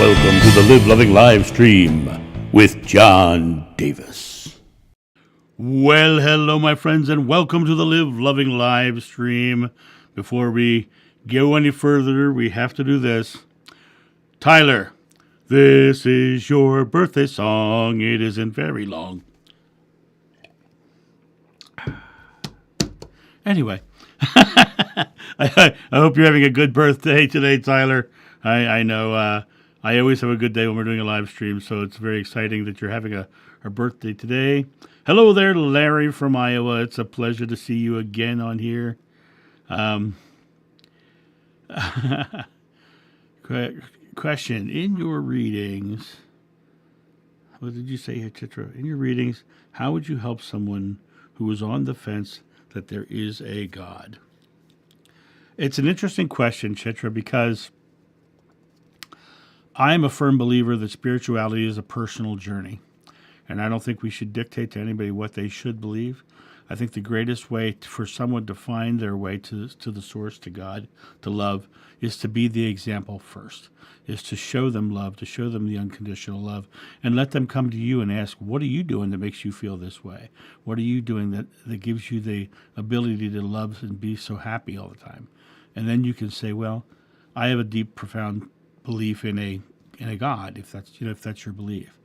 Welcome to the Live Loving Livestream with John Davis. Well, hello, my friends, and welcome to the Live Loving Livestream. Before we go any further, we have to do this. Tyler, this is your birthday song. It isn't very long. Anyway, I hope you're having a good birthday today, Tyler. I know I always have a good day when we're doing a live stream, so it's very exciting that you're having a birthday today. Hello there, Larry from Iowa. It's a pleasure to see you again on here. Question, in your readings, what did you say here, Chitra? In your readings, how would you help someone who is on the fence that there is a God? It's an interesting question, Chitra, because I'm a firm believer that spirituality is a personal journey, and I don't think we should dictate to anybody what they should believe. I think the greatest way for someone to find their way to the source, to God, to love, is to be the example first, is to show them love, to show them the unconditional love, and let them come to you and ask, what are you doing that makes you feel this way? What are you doing that gives you the ability to love and be so happy all the time? And then you can say, well, I have a deep, profound belief in a God, if that's your belief.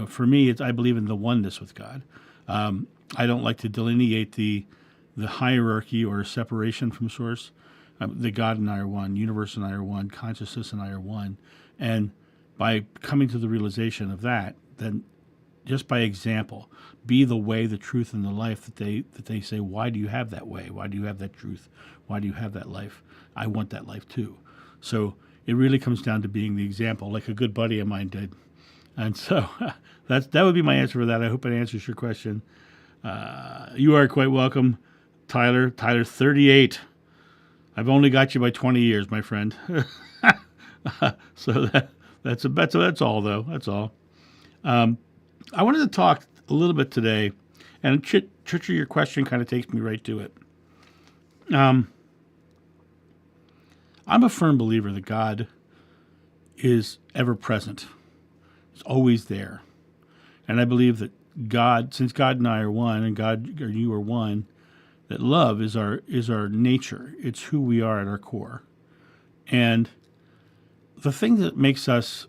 For me, I believe in the oneness with God. I don't like to delineate the hierarchy or separation from source. The God and I are one, universe and I are one, consciousness and I are one. And by coming to the realization of that, then just by example, be the way, the truth, and the life that they say, why do you have that way? Why do you have that truth? Why do you have that life? I want that life too. So it really comes down to being the example, like a good buddy of mine did. And so that would be my answer for that. I hope it answers your question. You are quite welcome, Tyler. Tyler, 38. I've only got you by 20 years, my friend. So that's all, though. That's all. I wanted to talk a little bit today, and Chitra, your question kind of takes me right to it. I'm a firm believer that God is ever present. It's always there. And I believe that God, since God and I are one, and God or you are one, that love is our nature. It's who we are at our core. And the thing that makes us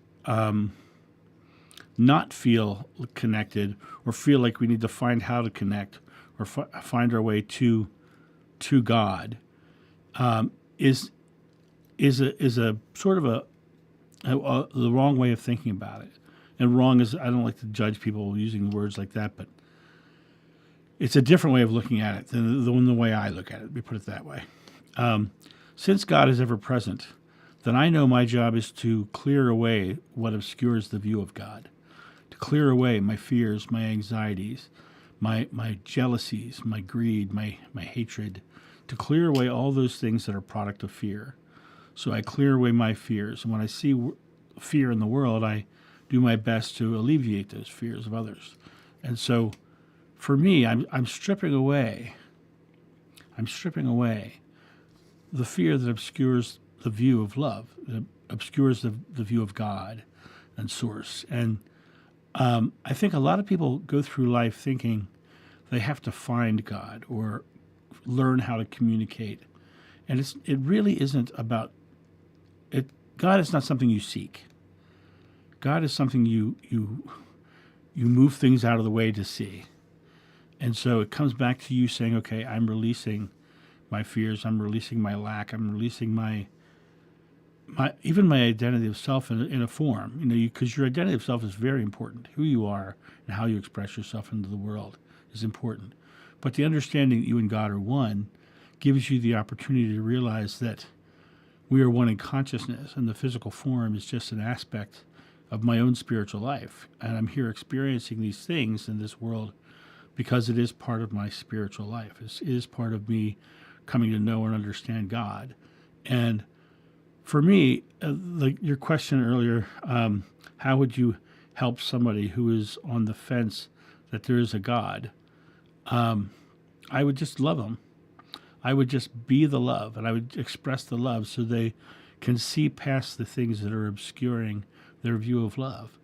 not feel connected, or feel like we need to find how to connect, or find our way to God, is a sort of the wrong way of thinking about it. And wrong is, I don't like to judge people using words like that, but it's a different way of looking at it than the way I look at it. Let me put it that way. Since God is ever present, then I know my job is to clear away what obscures the view of God, to clear away my fears, my anxieties, my jealousies, my greed, my hatred, to clear away all those things that are product of fear. So I clear away my fears. And when I see fear in the world, I do my best to alleviate those fears of others. And so for me, I'm stripping away the fear that obscures the view of love, that obscures the view of God and source. And I think a lot of people go through life thinking they have to find God or learn how to communicate. And it really isn't about it. God is not something you seek. God is something you move things out of the way to see. And so it comes back to you saying, okay, I'm releasing my fears, I'm releasing my lack, I'm releasing my even my identity of self in a form, because your identity of self is very important. Who you are and how you express yourself into the world is important. But the understanding that you and God are one gives you the opportunity to realize that we are one in consciousness, and the physical form is just an aspect of my own spiritual life. And I'm here experiencing these things in this world because it is part of my spiritual life. It is part of me coming to know and understand God. And for me, like your question earlier, how would you help somebody who is on the fence that there is a God? I would just love them. I would just be the love, and I would express the love so they can see past the things that are obscuring their view of love.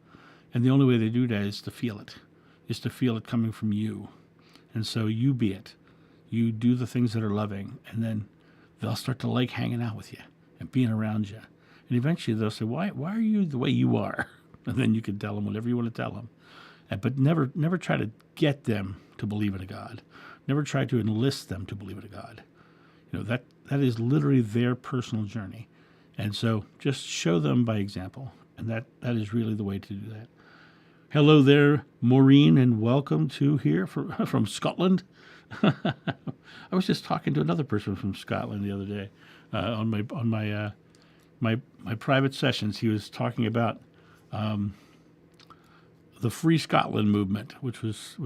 And the only way they do that is to feel it coming from you. And so you be it. You do the things that are loving, and then they'll start to like hanging out with you and being around you. And eventually they'll say, why are you the way you are? And then you can tell them whatever you want to tell them. But never try to get them to believe in a God. Never try to enlist them to believe in a God. That is literally their personal journey. And so just show them by example. And that is really the way to do that. Hello there, Maureen, and welcome to here from Scotland. I was just talking to another person from Scotland the other day on my private sessions. He was talking about the Free Scotland movement, which was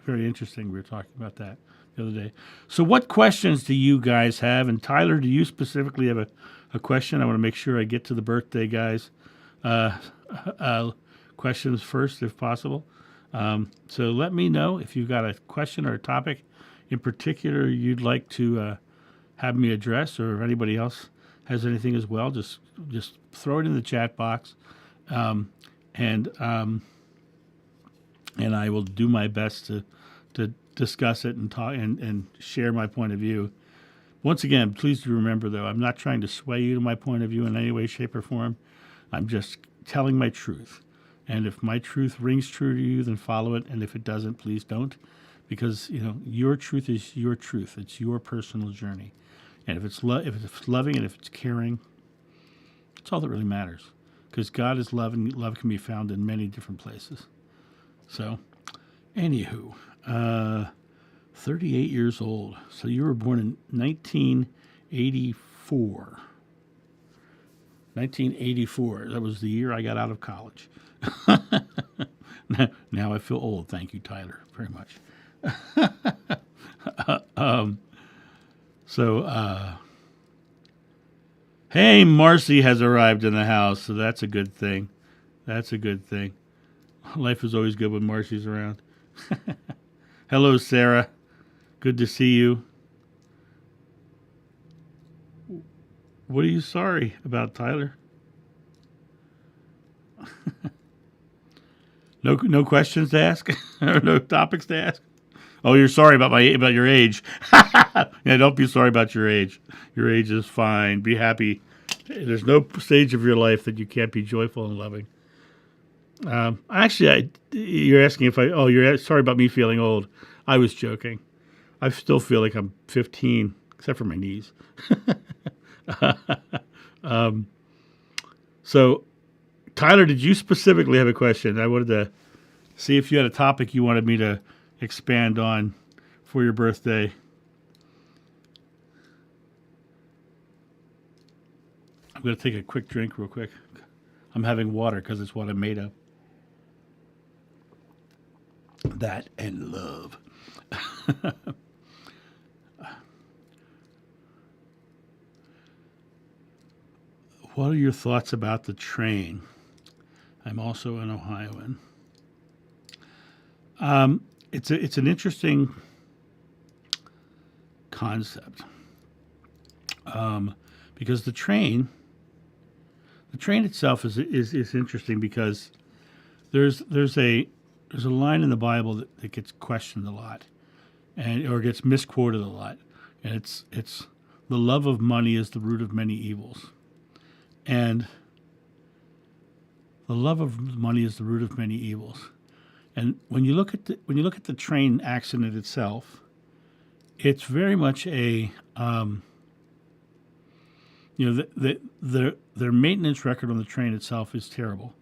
very interesting. We were talking about that the other day. So what questions do you guys have? And Tyler, do you specifically have a question? I want to make sure I get to the birthday guys' questions first, if possible. So let me know if you've got a question or a topic in particular you'd like to have me address, or if anybody else has anything as well. Just throw it in the chat box, and I will do my best to discuss it and talk and share my point of view. Once again, please do remember, though, I'm not trying to sway you to my point of view in any way, shape, or form. I'm just telling my truth. And if my truth rings true to you, then follow it. And if it doesn't, please don't. Because, your truth is your truth. It's your personal journey. And if it's loving and if it's caring, it's all that really matters. Because God is love, and love can be found in many different places. So, anywho, 38 years old. So you were born in 1984. 1984. That was the year I got out of college. Now I feel old. Thank you, Tyler, very much. Hey, Marcy has arrived in the house, so that's a good thing. That's a good thing. Life is always good when Marcy's around. Hello, Sarah. Good to see you. What are you sorry about, Tyler? No questions to ask, or no topics to ask. Oh, you're sorry about your age. Yeah, don't be sorry about your age. Your age is fine. Be happy. There's no stage of your life that you can't be joyful and loving. Actually, you're asking if you're sorry about me feeling old. I was joking. I still feel like I'm 15, except for my knees. So, Tyler, did you specifically have a question? I wanted to see if you had a topic you wanted me to expand on for your birthday. I'm going to take a quick drink real quick. I'm having water because it's what I'm made of. That and love. What are your thoughts about the train? I'm also an Ohioan. It's an interesting concept because the train itself is interesting because there's a line in the Bible that gets questioned a lot, or gets misquoted a lot, and it's the love of money is the root of many evils, and the love of money is the root of many evils. And when you look at the train accident itself, it's very much a their maintenance record on the train itself is terrible.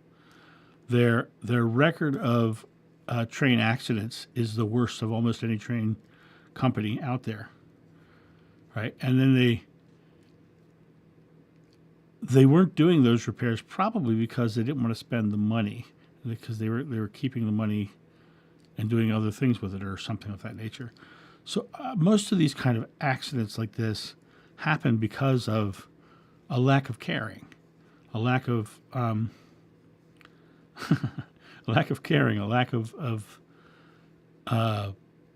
Their record of train accidents is the worst of almost any train company out there, right? And then they weren't doing those repairs probably because they didn't want to spend the money, because they were keeping the money and doing other things with it or something of that nature. So most of these kind of accidents like this happen because of a lack of caring, a lack of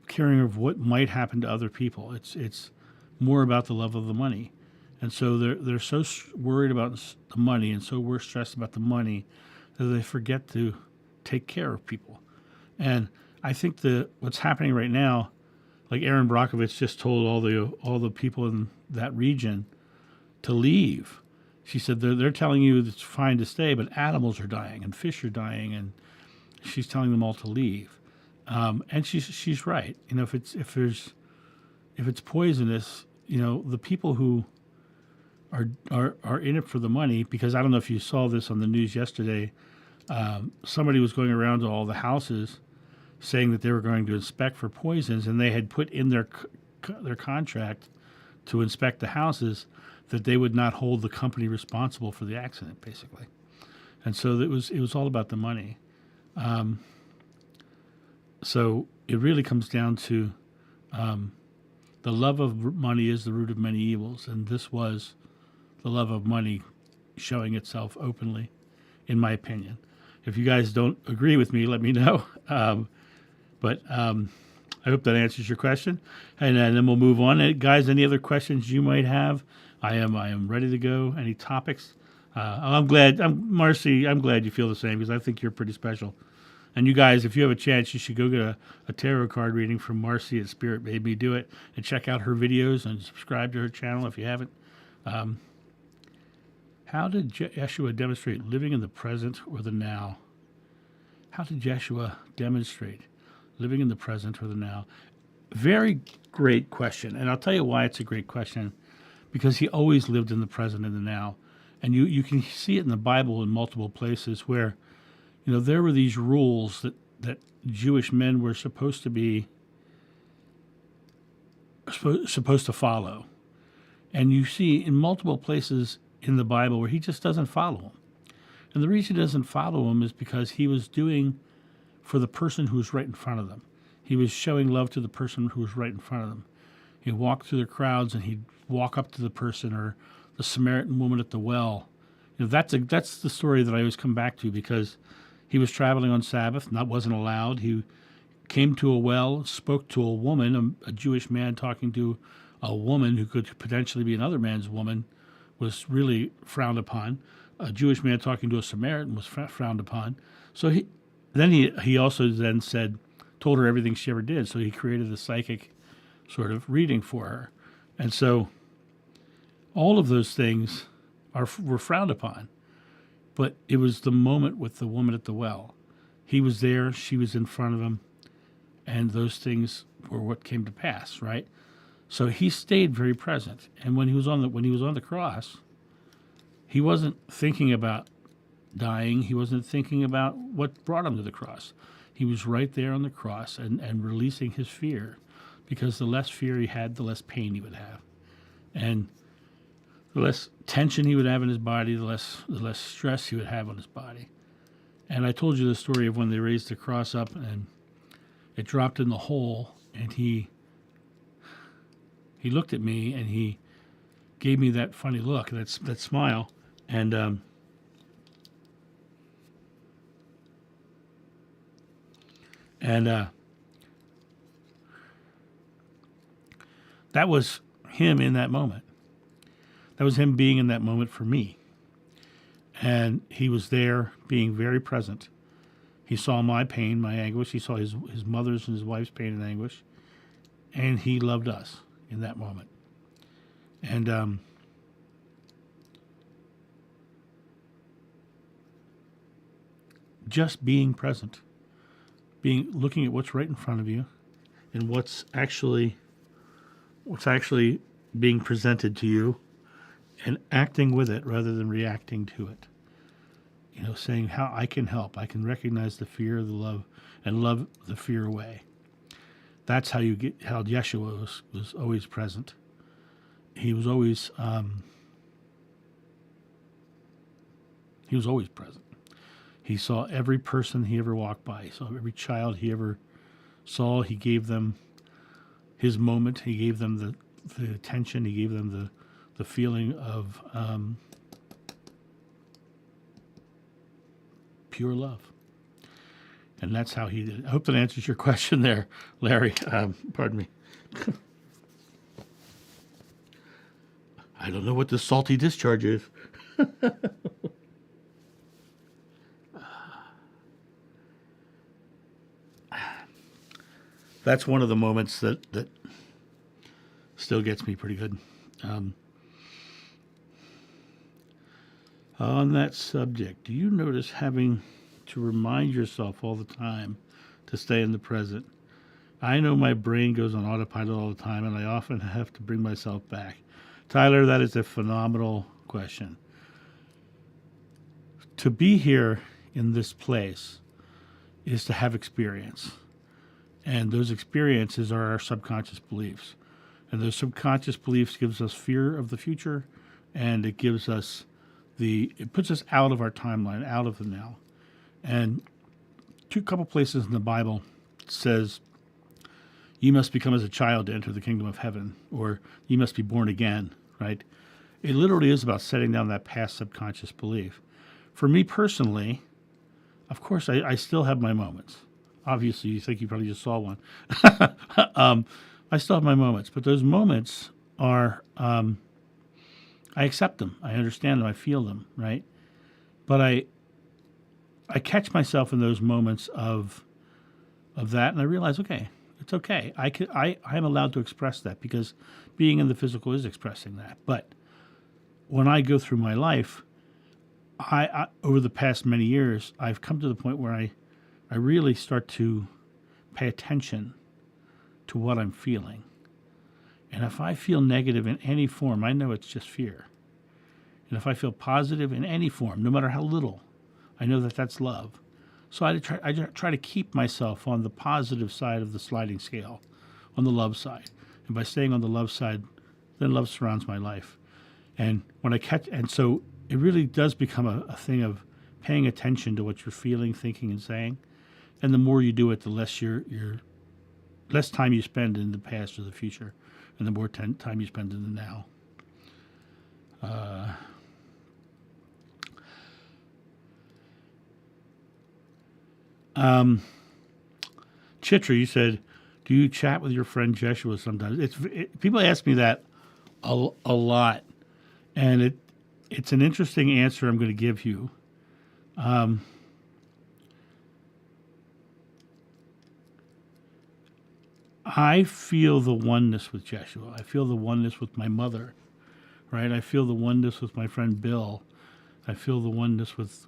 caring of what might happen to other people. It's more about the love of the money, and so they're so worried about the money and so we're stressed about the money that they forget to take care of people. And I think what's happening right now, like Aaron Brockovich just told all the people in that region to leave. She said they're telling you it's fine to stay, but animals are dying and fish are dying, and she's telling them all to leave. And she's right. If it's poisonous, the people who are in it for the money, because I don't know if you saw this on the news yesterday. Somebody was going around to all the houses saying that they were going to inspect for poisons, and they had put in their contract to inspect the houses that they would not hold the company responsible for the accident, basically. And so it was all about the money. So it really comes down to the love of money is the root of many evils, and this was the love of money showing itself openly, in my opinion. If you guys don't agree with me, let me know. But I hope that answers your question, and then we'll move on. Guys, any other questions you might have? I am ready to go. Any topics? Marcy, I'm glad you feel the same, because I think you're pretty special. And you guys, if you have a chance, you should go get a tarot card reading from Marcy at Spirit Made Me Do It, and check out her videos and subscribe to her channel if you haven't. How did Yeshua demonstrate living in the present or the now? How did Yeshua demonstrate living in the present or the now? Very great question. And I'll tell you why it's a great question. Because he always lived in the present and the now. And you can see it in the Bible in multiple places where, there were these rules that Jewish men were supposed to follow. And you see in multiple places in the Bible where he just doesn't follow them. And the reason he doesn't follow them is because he was doing for the person who was right in front of them. He was showing love to the person who was right in front of them. He'd walk through the crowds and he'd walk up to the person, or the Samaritan woman at the well. That's the story that I always come back to, because he was traveling on Sabbath, and that wasn't allowed. He came to a well, spoke to a woman, a Jewish man talking to a woman who could potentially be another man's woman, was really frowned upon. A Jewish man talking to a Samaritan was frowned upon. So he also then told her everything she ever did. So he created a psychic sort of reading for her. And so all of those things were frowned upon. But it was the moment with the woman at the well. He was there, she was in front of him, and those things were what came to pass, right? So he stayed very present. And when he was on the cross, he wasn't thinking about dying. He wasn't thinking about what brought him to the cross. He was right there on the cross and releasing his fear, because the less fear he had, the less pain he would have. And the less tension he would have in his body, the less stress he would have on his body. And I told you the story of when they raised the cross up and it dropped in the hole, and he looked at me and he gave me that funny look, that smile, and that was him in that moment. That was him being in that moment for me. And he was there being very present. He saw my pain, my anguish. He saw his mother's and his wife's pain and anguish. And he loved us in that moment. And just being present, looking at what's right in front of you and what's actually being presented to you, and acting with it rather than reacting to it. Saying how I can help. I can recognize the fear, the love, and love the fear away. That's how Yeshua was always present. He was always present. He saw every person he ever walked by. He saw every child he ever saw. He gave them his moment. He gave them the attention. He gave them the feeling of pure love. And that's how he did it. I hope that answers your question there, Larry. Pardon me. I don't know what this salty discharge is. That's one of the moments that still gets me pretty good. On that subject, do you notice having to remind yourself all the time to stay in the present? I know my brain goes on autopilot all the time, and I often have to bring myself back. Tyler, that is a phenomenal question. To be here in this place is to have experience. And those experiences are our subconscious beliefs. And those subconscious beliefs gives us fear of the future, and it gives us it puts us out of our timeline, out of the now. And couple places in the Bible says, you must become as a child to enter the kingdom of heaven, or you must be born again, right? It literally is about setting down that past subconscious belief. For me personally, of course, I still have my moments. Obviously, you think you probably just saw one. I still have my moments, but those moments are, I accept them. I understand them. I feel them, right? But I catch myself in those moments of that, and I realize, okay, it's okay. I'm allowed to express that, because being in the physical is expressing that. But when I go through my life, I over the past many years, I've come to the point where I really start to pay attention to what I'm feeling. And if I feel negative in any form, I know it's just fear. And if I feel positive in any form, no matter how little, I know that that's love. So I try to keep myself on the positive side of the sliding scale, on the love side. And by staying on the love side, then love surrounds my life. And so it really does become a thing of paying attention to what you're feeling, thinking, and saying. And the more you do it, the less less time you spend in the past or the future, and the more time you spend in the now. Chitra, you said, do you chat with your friend Jeshua sometimes? People ask me that a lot, and it's an interesting answer I'm going to give you. I feel the oneness with Jeshua. I feel the oneness with my mother, right? I feel the oneness with my friend Bill. I feel the oneness with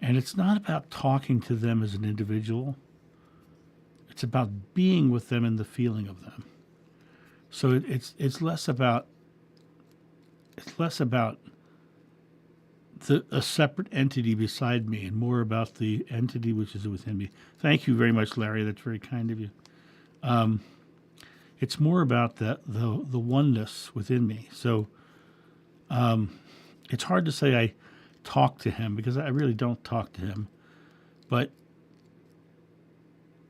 and it's not about talking to them as an individual. It's about being with them and the feeling of them. So it's less about a separate entity beside me and more about the entity which is within me. Thank you very much, Larry. That's very kind of you. It's more about the oneness within me. So it's hard to say I talk to him because I really don't talk to him, but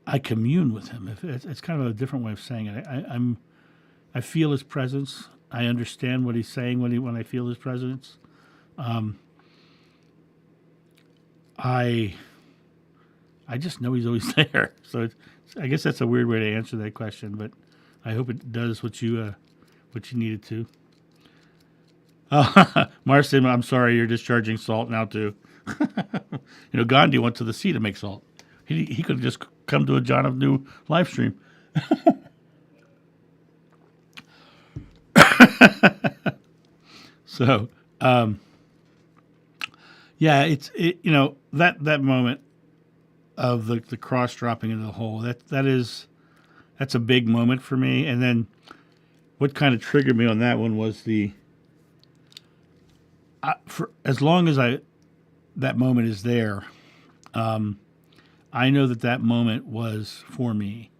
I commune with him. It's kind of a different way of saying it. I feel his presence. I understand what he's saying when I feel his presence. I just know he's always there. So I guess that's a weird way to answer that question, but I hope it does what you needed to. Marston, I'm sorry, you're discharging salt now too. Gandhi went to the sea to make salt. He could have just come to a John of New live stream. So, yeah, that moment of the cross dropping into the hole. That's a big moment for me. And then what kind of triggered me on that one was for as long as that moment is there, I know that moment was for me,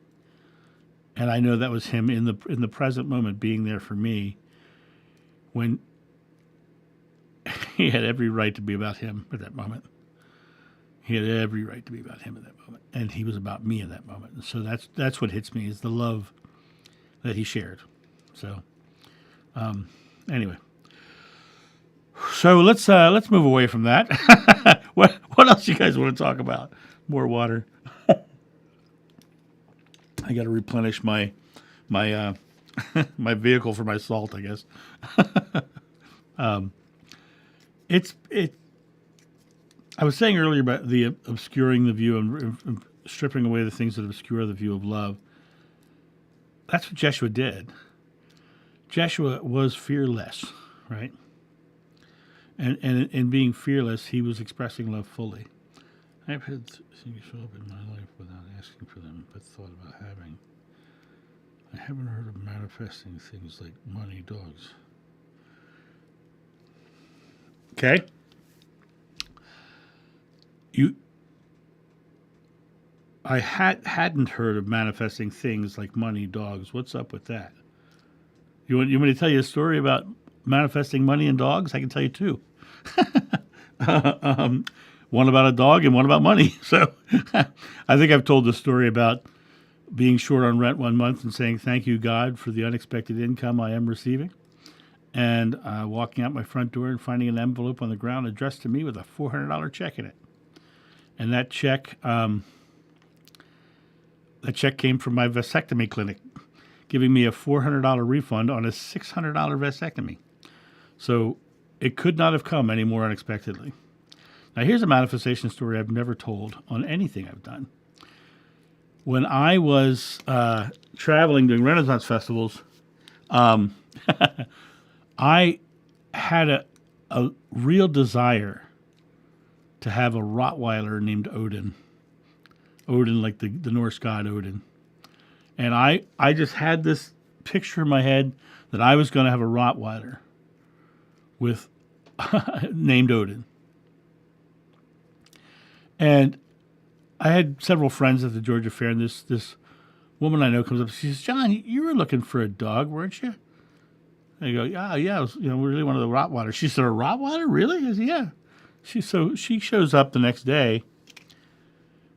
and I know that was him in the present moment being there for me when he had every right to be about him at that moment. He had every right to be about him at that moment, and he was about me at that moment. And so that's what hits me is the love that he shared. So, anyway, so let's move away from that. What else you guys want to talk about? More water. I got to replenish my my vehicle for my salt, I guess. I was saying earlier about the obscuring the view and stripping away the things that obscure the view of love. That's what Jeshua did. Jeshua was fearless, right? And in being fearless, he was expressing love fully. I've had things show up in my life without asking for them, but thought about having. I haven't heard of manifesting things like money, dogs. Okay. I hadn't heard of manifesting things like money, dogs. What's up with that? You want me to tell you a story about manifesting money and dogs? I can tell you two. One about a dog and one about money. So I think I've told the story about being short on rent one month and saying, thank you, God, for the unexpected income I am receiving. And walking out my front door and finding an envelope on the ground addressed to me with a $400 check in it. And that check came from my vasectomy clinic, giving me a $400 refund on a $600 vasectomy. So it could not have come any more unexpectedly. Now, here's a manifestation story I've never told on anything I've done. When I was traveling doing Renaissance festivals, I had a real desire to have a Rottweiler named Odin. Odin, like the Norse god Odin. And I just had this picture in my head that I was going to have a Rottweiler with named Odin. And I had several friends at the Georgia Fair, and this woman I know comes up. She says, "John, you were looking for a dog, weren't you?" I go, "Yeah, I was, really one of the Rottweilers." She said, "A Rottweiler, really?" I said, "Yeah." She shows up the next day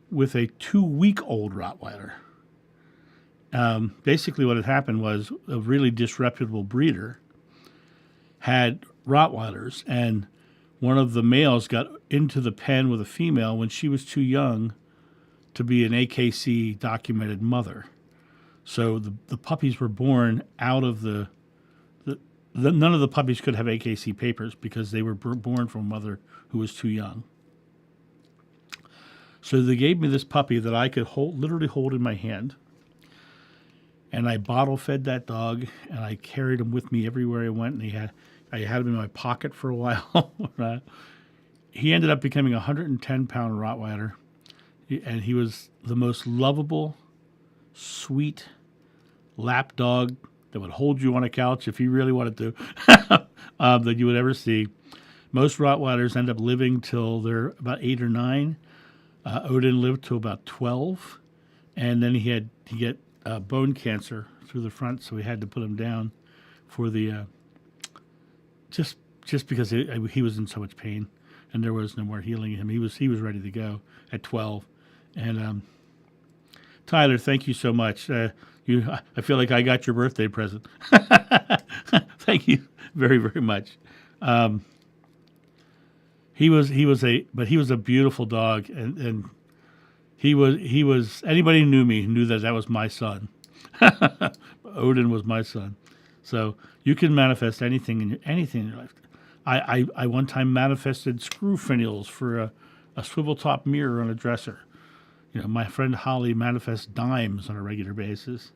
with a 2-week-old Rottweiler. Basically, what had happened was a really disreputable breeder had Rottweilers, and one of the males got into the pen with a female when she was too young to be an AKC documented mother. So the puppies were born out of the none of the puppies could have AKC papers because they were born from a mother who was too young. So they gave me this puppy that I could literally hold in my hand. And I bottle fed that dog, and I carried him with me everywhere I went. And I had him in my pocket for a while. He ended up becoming a 110-pound Rottweiler, and he was the most lovable, sweet lap dog that would hold you on a couch if he really wanted to, that you would ever see. Most Rottweilers end up living till they're about 8 or 9. Odin lived till about 12, and then he get bone cancer through the front, so we had to put him down for the just because he was in so much pain, and there was no more healing him. He was ready to go at 12, and Tyler, thank you so much. I feel like I got your birthday present. Thank you very, very much. He was a beautiful dog, and he was anybody who knew me knew that was my son. Odin was my son. So you can manifest anything in your life. I one time manifested screw finials for a swivel top mirror on a dresser. My friend Holly manifests dimes on a regular basis.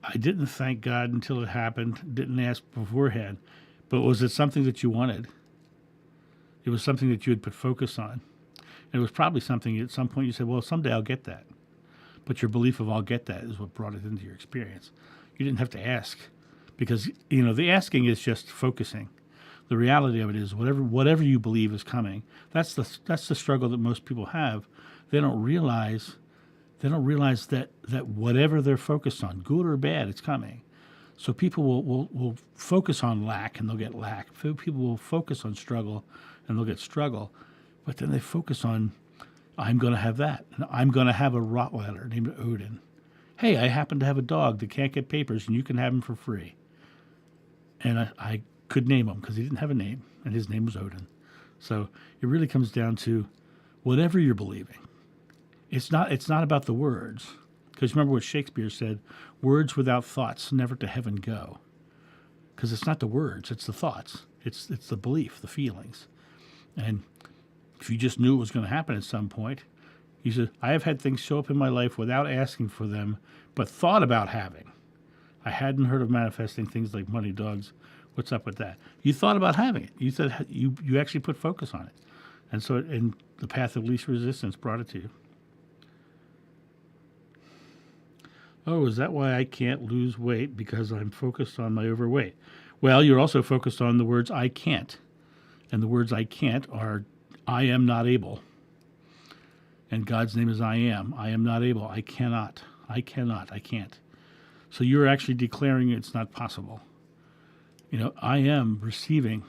I didn't thank God until it happened, didn't ask beforehand. But was it something that you wanted? It was something that you had put focus on. And it was probably something at some point you said, well, someday I'll get that. But your belief of I'll get that is what brought it into your experience. You didn't have to ask because, the asking is just focusing. The reality of it is whatever you believe is coming. That's the struggle that most people have. They don't realize that whatever they're focused on, good or bad, it's coming. So people will focus on lack and they'll get lack. People will focus on struggle and they'll get struggle. But then they focus on, I'm going to have that. And I'm going to have a Rottweiler named Odin. Hey, I happen to have a dog that can't get papers and you can have him for free. And I could name him because he didn't have a name and his name was Odin. So it really comes down to whatever you're believing. It's not about the words. Because remember what Shakespeare said, words without thoughts never to heaven go. Because it's not the words, it's the thoughts. It's the belief, the feelings. And if you just knew it was going to happen at some point, he said, I have had things show up in my life without asking for them, but thought about having. I hadn't heard of manifesting things like money, dogs. What's up with that? You thought about having it. You said you actually put focus on it. And so and the path of least resistance brought it to you. Oh, is that why I can't lose weight? Because I'm focused on my overweight. Well, you're also focused on the words I can't. And the words I can't are I am not able. And God's name is I am. I am not able. I cannot. I cannot. I can't. So you're actually declaring it's not possible. I am receiving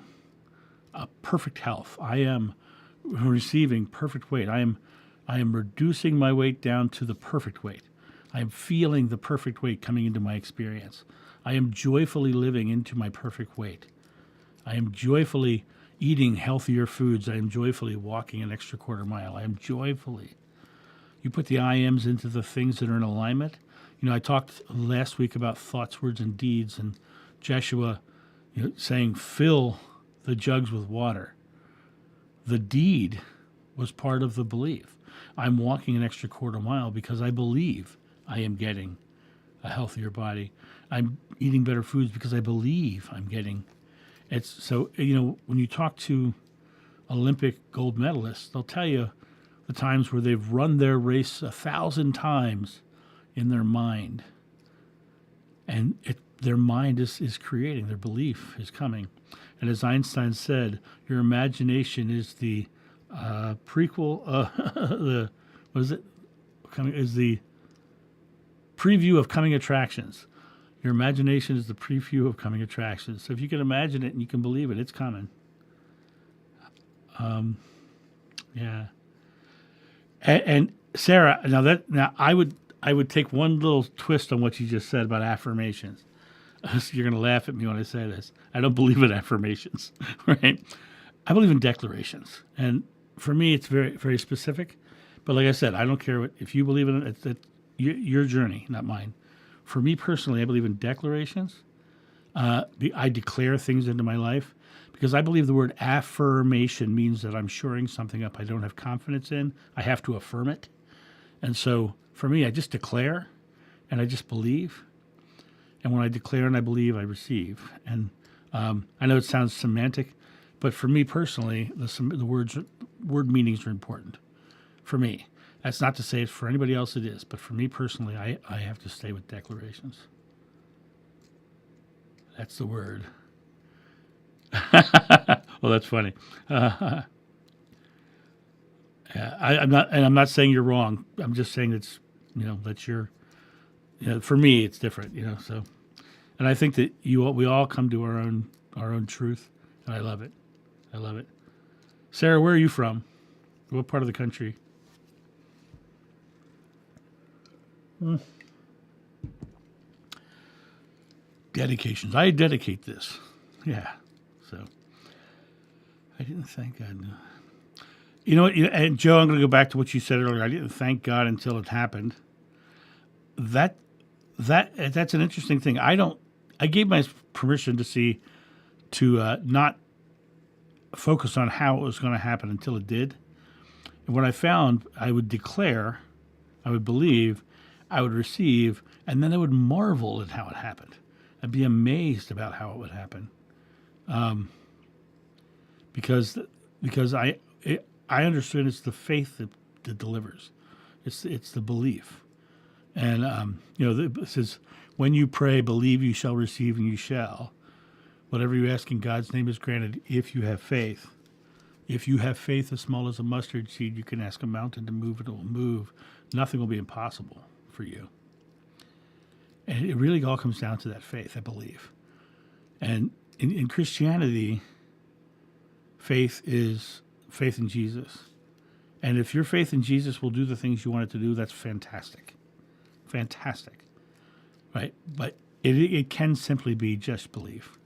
a perfect health. I am receiving perfect weight. I am reducing my weight down to the perfect weight. I am feeling the perfect weight coming into my experience. I am joyfully living into my perfect weight. I am joyfully eating healthier foods. I am joyfully walking an extra quarter mile. I am joyfully. You put the I ams into the things that are in alignment. I talked last week about thoughts, words, and deeds, and Joshua saying, fill the jugs with water. The deed was part of the belief. I'm walking an extra quarter mile because I believe I am getting a healthier body. I'm eating better foods because I believe I'm getting. It's so, when you talk to Olympic gold medalists, they'll tell you the times where they've run their race 1,000 times in their mind. And their mind is creating, their belief is coming. And as Einstein said, your imagination is the prequel, is the preview of coming attractions. Your imagination is the preview of coming attractions. So if you can imagine it and you can believe it, it's coming. Yeah. And Sarah, now I would take one little twist on what you just said about affirmations. You're going to laugh at me when I say this. I don't believe in affirmations, right? I believe in declarations. And for me, it's very, very specific. But like I said, I don't care if you believe in it. your journey, not mine. For me personally, I believe in declarations. I declare things into my life because I believe the word affirmation means that I'm shoring something up I don't have confidence in. I have to affirm it. And so for me, I just declare and I just believe. And when I declare and I believe, I receive. And I know it sounds semantic, but for me personally, the word meanings are important. For me, that's not to say it's for anybody else. It is, but for me personally, I have to stay with declarations. That's the word. Well, that's funny. I'm not saying you're wrong. I'm just saying it's, that's your. For me, it's different. So, and I think that we all come to our own truth, and I love it. I love it. Sarah, where are you from? What part of the country? Dedications. I dedicate this. Yeah. So I didn't thank God. You know what? And Joe, I'm going to go back to what you said earlier. I didn't thank God until it happened. That's an interesting thing. I gave my permission to not focus on how it was going to happen until it did. And what I found, I would declare, I would believe, I would receive, and then I would marvel at how it happened. I'd be amazed about how it would happen, because I understood it's the faith that delivers, it's the belief, and it says when you pray, believe you shall receive, and you shall. Whatever you ask in God's name is granted if you have faith. If you have faith as small as a mustard seed, you can ask a mountain to move, and it will move. Nothing will be impossible for you. And it really all comes down to that faith, I believe. And in Christianity, faith is faith in Jesus. And if your faith in Jesus will do the things you want it to do, that's fantastic. Fantastic. Right? But it can simply be just belief.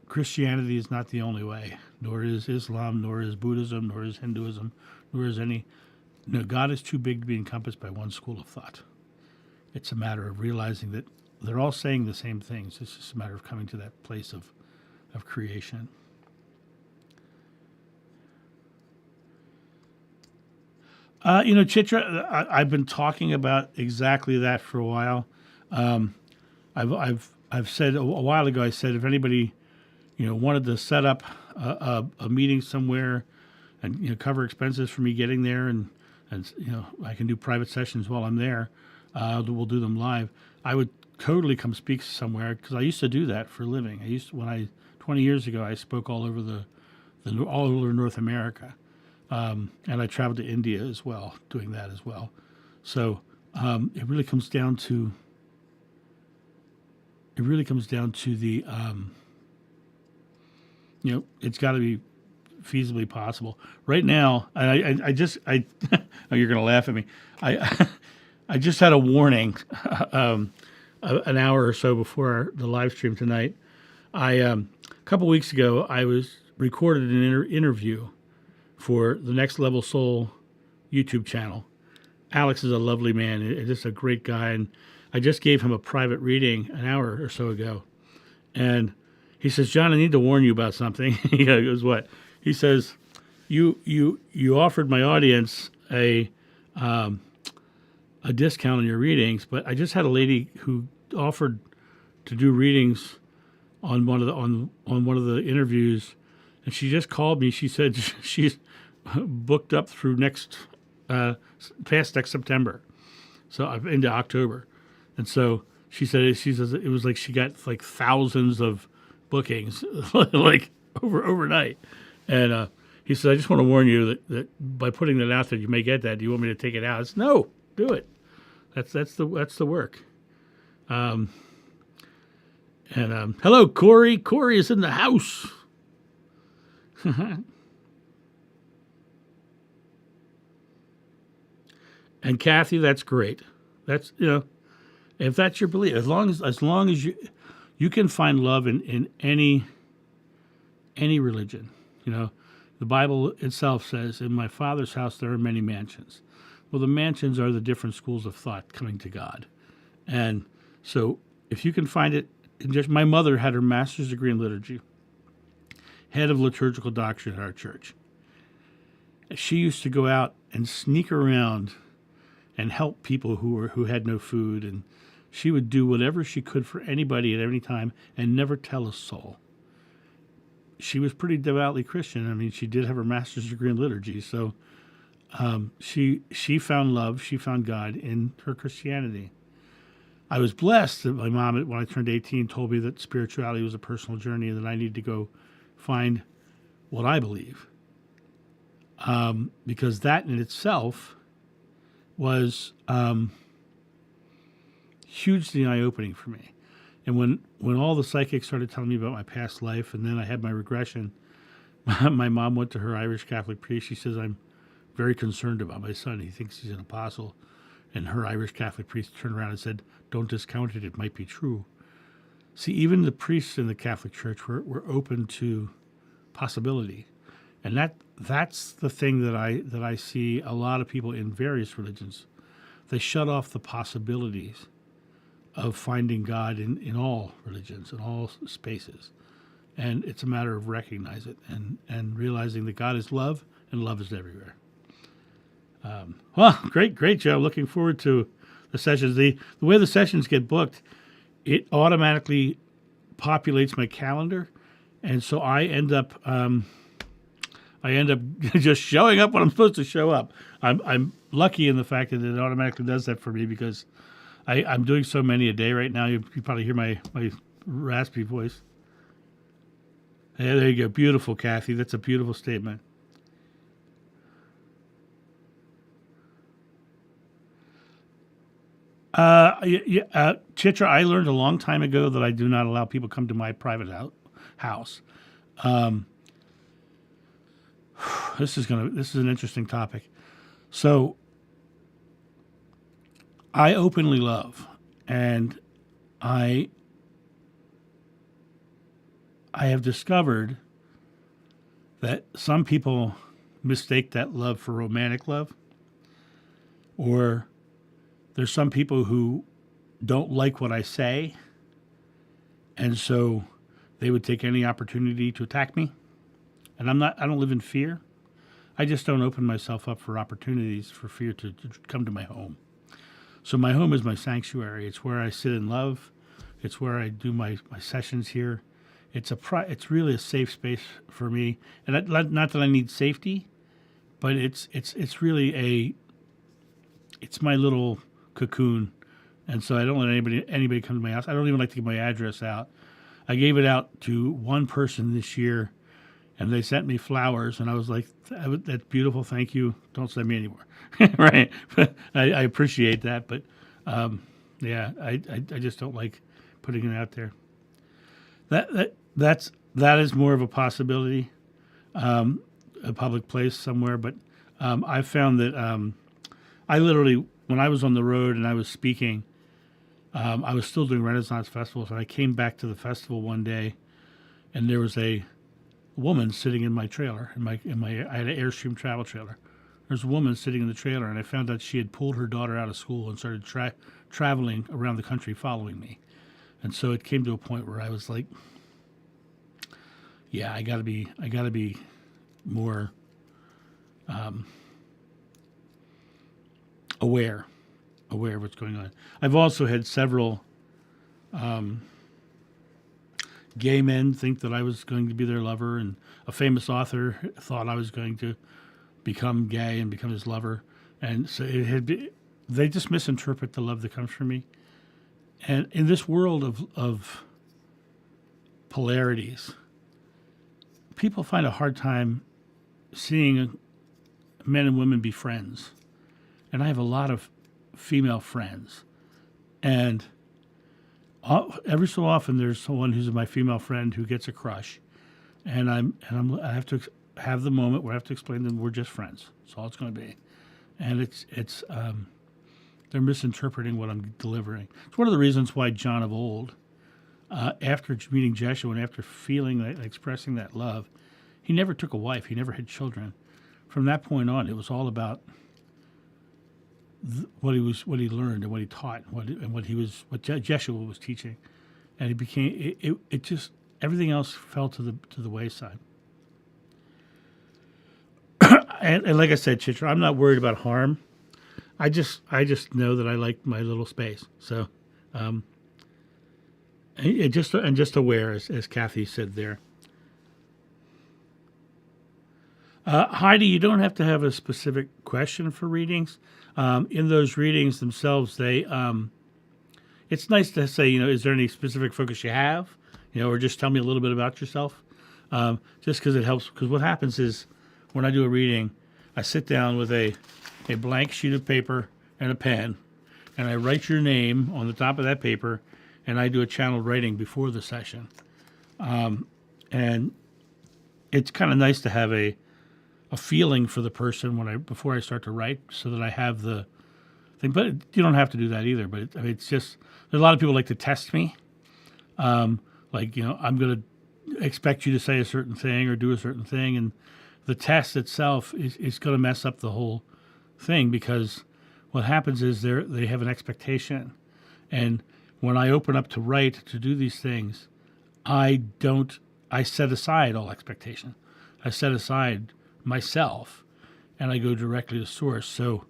Christianity is not the only way, nor is Islam, nor is Buddhism, nor is Hinduism, nor is any. No, God is too big to be encompassed by one school of thought. It's a matter of realizing that they're all saying the same things. It's just a matter of coming to that place of creation. Chitra, I've been talking about exactly that for a while. I've said a while ago. I said if anybody, wanted to set up a meeting somewhere, and cover expenses for me getting there, and I can do private sessions while I'm there. We'll do them live. I would totally come speak somewhere because I used to do that for a living. 20 years ago, I spoke all over all over North America, and I traveled to India as well, doing that as well. So it really comes down to the it's got to be feasibly possible. Right now, I just oh, you're going to laugh at me. I just had a warning an hour or so before the live stream tonight. A couple weeks ago, I recorded an interview for the Next Level Soul YouTube channel. Alex is a lovely man. He's just a great guy, and I just gave him a private reading an hour or so ago, and he says, "John, I need to warn you about something." He goes, "What?" He says, "You offered my audience a discount on your readings, but I just had a lady who offered to do readings on one of the interviews, and she just called me. She said she's booked up through past next September, so I'm into October." And so she says it was like she got like thousands of bookings like overnight. And he said, "I just want to warn you that by putting that out there, you may get that. Do you want me to take it out?" I said, "No, do it. That's the work." Hello, Corey. Corey is in the house. And Kathy, that's great. That's if that's your belief, as long as you can find love in any religion. The Bible itself says, "In my Father's house there are many mansions." Well, the mansions are the different schools of thought coming to God. And so if you can find it, my mother had her master's degree in liturgy, head of liturgical doctrine at our church. She used to go out and sneak around and help people who had no food, and she would do whatever she could for anybody at any time and never tell a soul. She was pretty devoutly Christian. I mean, she did have her master's degree in liturgy, so she found love, she found God in her Christianity. I was blessed that my mom, when I turned 18, told me that spirituality was a personal journey and that I needed to go find what I believe. Because that in itself was hugely eye-opening for me. And when all the psychics started telling me about my past life, and then I had my regression, my mom went to her Irish Catholic priest. She says, I'm very concerned about my son. He thinks he's an apostle. And her Irish Catholic priest turned around and said, don't discount it. It might be true. See, even the priests in the Catholic Church were open to possibility. And that's the thing that I see a lot of people in various religions. They shut off the possibilities of finding God in all religions, in all spaces. And it's a matter of recognizing it and realizing that God is love and love is everywhere. Well, great, Joe. Looking forward to the sessions. The way the sessions get booked, it automatically populates my calendar. And so I end up just showing up when I'm supposed to show up. I'm lucky in the fact that it automatically does that for me because I'm doing so many a day right now. You probably hear my raspy voice. Yeah, there you go. Beautiful, Kathy. That's a beautiful statement. Chitra, I learned a long time ago that I do not allow people come to my private house. This is an interesting topic. So I openly love, and I have discovered that some people mistake that love for romantic love, or there's some people who don't like what I say, and so they would take any opportunity to attack me. And I don't live in fear. I just don't open myself up for opportunities for fear to come to my home. So my home is my sanctuary. It's where I sit in love. It's where I do my sessions here. It's really a safe space for me. And not that I need safety, but it's really it's my little cocoon. And so I don't let anybody come to my house. I don't even like to give my address out. I gave it out to one person this year, and they sent me flowers, and I was like, that's beautiful, thank you. Don't send me anymore. Right? I appreciate that, but yeah, I just don't like putting it out there. That is more of a possibility, a public place somewhere, but I found that I literally, when I was on the road and I was speaking, I was still doing Renaissance festivals, and I came back to the festival one day, and there was a woman sitting in my trailer. I had an Airstream travel trailer. There's a woman sitting in the trailer, and I found out she had pulled her daughter out of school and started traveling around the country following me. And so it came to a point where I was like, yeah, I gotta be more aware of what's going on. I've also had several gay men think that I was going to be their lover, and a famous author thought I was going to become gay and become his lover. And so they just misinterpret the love that comes from me. And in this world of polarities, people find a hard time seeing men and women be friends. And I have a lot of female friends. And every so often there's someone who's my female friend who gets a crush. And I have to have the moment where I have to explain to them we're just friends. That's all it's going to be. And it's they're misinterpreting what I'm delivering. It's one of the reasons why John of old, after meeting Jeshua and after expressing that love, he never took a wife. He never had children. From that point on, it was all about what he learned and what he taught, what Jeshua was teaching, and he became it just everything else fell to the wayside. And like I said, Chitra, I'm not worried about harm. I just know that I like my little space. So, just aware, as Kathy said there. Heidi, you don't have to have a specific question for readings. In those readings themselves, it's nice to say, is there any specific focus you have, or just tell me a little bit about yourself, just because it helps. Because what happens is, when I do a reading, I sit down with a blank sheet of paper and a pen, and I write your name on the top of that paper, and I do a channeled writing before the session. And it's kind of nice to have a feeling for the person before I start to write, so that I have the thing. But you don't have to do that either. But it's just, there's a lot of people like to test me. I'm going to expect you to say a certain thing or do a certain thing, and the test itself is going to mess up the whole thing, because what happens is they have an expectation, and when I open up to write, to do these things, I set aside all expectation. I set aside myself, and I go directly to source. So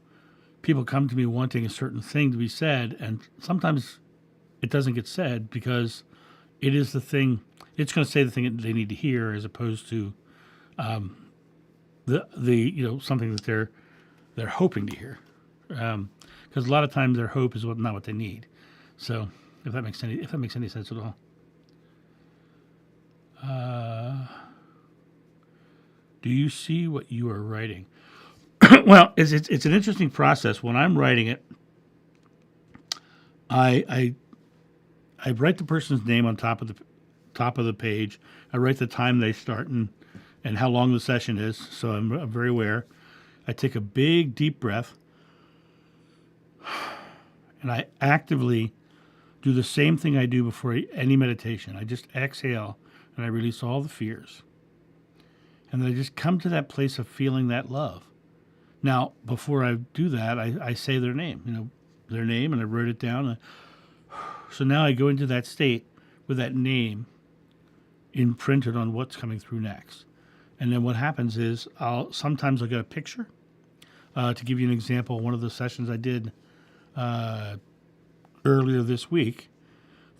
people come to me wanting a certain thing to be said, and sometimes it doesn't get said because it is the thing. It's going to say the thing that they need to hear, as opposed to something that they're hoping to hear. Because a lot of times their hope is not what they need. So if that makes any sense at all. Do you see what you are writing? Well, it's an interesting process. When I'm writing it, I write the person's name on top of the page. I write the time they start and how long the session is, so I'm very aware. I take a big, deep breath, and I actively do the same thing I do before any meditation. I just exhale, and I release all the fears. And then I just come to that place of feeling that love. Now, before I do that, I say their name, and I wrote it down. So now I go into that state with that name imprinted on what's coming through next. And then what happens is sometimes I'll get a picture. To give you an example, one of the sessions I did earlier this week,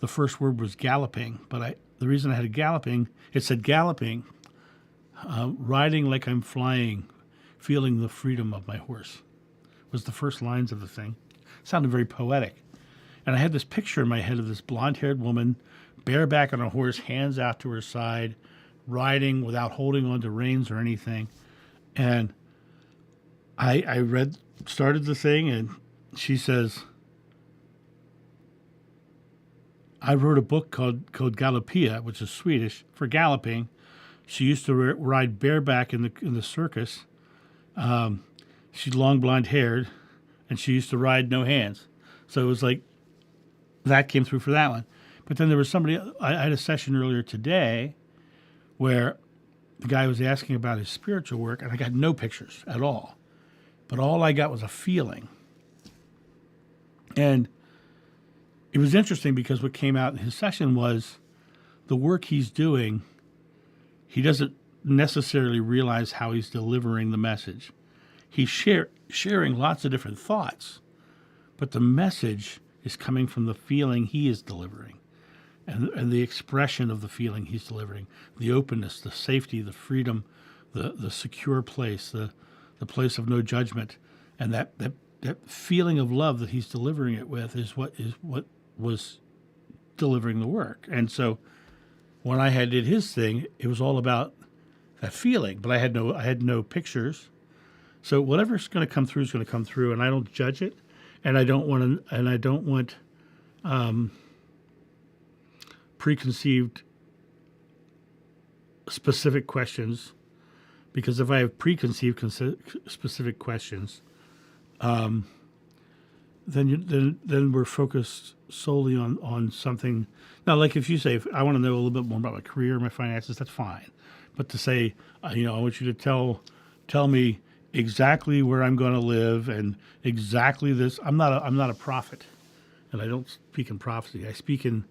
the first word was galloping. But the reason I had it said galloping, riding like I'm flying, feeling the freedom of my horse, was the first lines of the thing. It sounded very poetic. And I had this picture in my head of this blonde-haired woman, bareback on a horse, hands out to her side, riding without holding on to reins or anything. And I started the thing, and she says, I wrote a book called Galoppia, which is Swedish for galloping. She used to ride bareback in the circus. She's long blonde-haired, and she used to ride no hands. So it was like, that came through for that one. But then there was somebody, I had a session earlier today where the guy was asking about his spiritual work, and I got no pictures at all. But all I got was a feeling. And it was interesting because what came out in his session was the work he's doing, he doesn't necessarily realize how he's delivering the message. He's sharing lots of different thoughts, but the message is coming from the feeling he is delivering, and the expression of the feeling he's delivering, the openness, the safety, the freedom, the secure place, the place of no judgment, and that feeling of love that he's delivering it with is what was delivering the work. And so when I did his thing, it was all about that feeling, but I had no pictures. So whatever's going to come through is going to come through, and I don't judge it, and I don't want preconceived specific questions, because if I have preconceived specific questions, then we're focused solely on something. Now, like if you say, if I want to know a little bit more about my career, my finances, that's fine. But to say, I want you to tell me exactly where I'm going to live and exactly this. I'm not a prophet, and I don't speak in prophecy. I speak in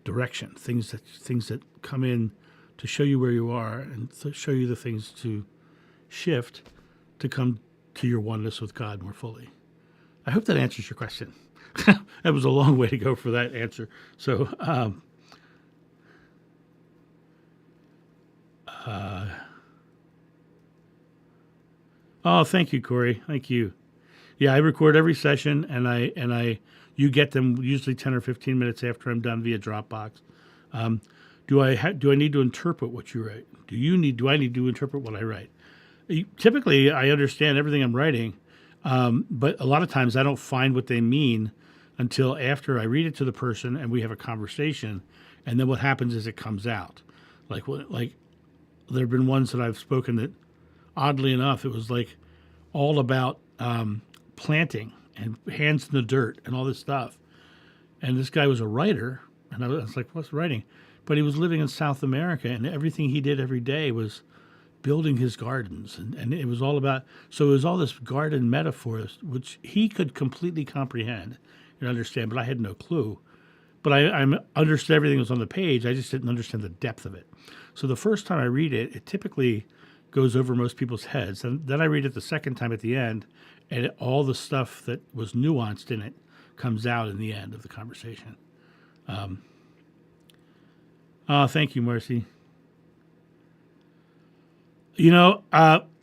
direction, things that come in to show you where you are and to show you the things to shift to come to your oneness with God more fully. I hope that answers your question. That was a long way to go for that answer. So, oh, thank you, Corey. Thank you. Yeah, I record every session, and you get them usually 10 or 15 minutes after I'm done via Dropbox. Do I need to interpret what you write? Do I need to interpret what I write? Typically, I understand everything I'm writing, but a lot of times I don't find what they mean until after I read it to the person and we have a conversation, and then what happens is it comes out. Like there have been ones that I've spoken that, oddly enough, it was like all about planting and hands in the dirt and all this stuff. And this guy was a writer, and I was like, what's writing? But he was living in South America, and everything he did every day was building his gardens. And it was all about, so it was all this garden metaphors, which he could completely comprehend and understand, but I had no clue. But I understood everything that was on the page. I just didn't understand the depth of it. So the first time I read it, it typically goes over most people's heads. And then I read it the second time at the end, and all the stuff that was nuanced in it comes out in the end of the conversation. Thank you, Marcy. You know,